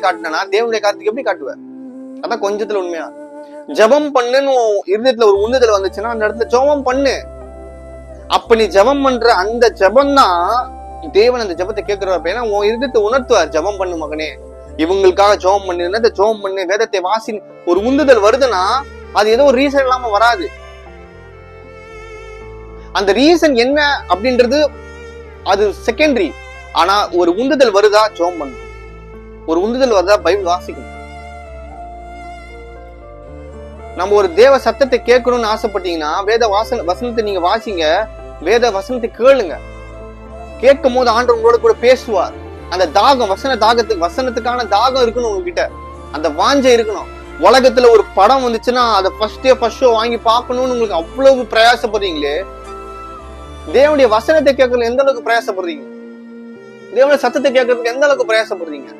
காட்டினா தேவனுடைய காரியத்துக்கு எப்படி காட்டுவ? அதான் கொஞ்சத்துல உண்மையா ஜெபம் பண்ணுன்னு இருதயத்துல ஒரு உந்துதல் வந்துச்சுன்னா அந்த இடத்துல ஜெபம் பண்ணு. அப்ப நீ ஜெபம் பண்ற அந்த ஜெபம் தான் தேவன் அந்த ஜெபத்தை கேட்கிறப்ப, ஏன்னா உன் இருதயத்தை உணர்த்துவார். ஜெபம் பண்ணு மகனே, இவங்களுக்காக ஜெபம் பண்ணு, ஜெபம் பண்ணு, வேதத்தை வாசி. ஒரு உந்துதல் வருதுன்னா அது ஏதோ ஒரு ரீசன் இல்லாம வராது. அந்த ரீசன் என்ன அப்படின்றது அது செகண்டரி. ஆனா ஒரு உந்துதல் வருதா ஜெபம் பண்ணு, ஒரு உந்துதல் வருதா பைபிள் வாசிக்கணும். நம்ம ஒரு தேவ சத்தத்தை கேட்கணும்னு ஆசைப்பட்டீங்கன்னா வேத வசனத்தை நீங்க வாசிங்க, வேத வசனத்தை கேளுங்க. கேட்கும் போது ஆண்டவர் உங்களோட கூட பேசுவார். அந்த தாகம், வசனத்துக்கான தாகம் இருக்கணும் உங்ககிட்ட, அந்த வாஞ்சை இருக்கணும். உலகத்துல ஒரு படம் வந்துச்சுன்னா அதை ஃபர்ஸ்ட் ஷோ வாங்கி பார்க்கணும்னு உங்களுக்கு அவ்வளவு பிரயாசப்படுறீங்களே, தேவனுடைய வசனத்தை கேட்கறது எந்த அளவுக்கு பிரயாசப்படுறீங்க? தேவனுடைய சத்தத்தை கேட்கறதுக்கு எந்த அளவுக்கு பிரயாசப்படுறீங்க?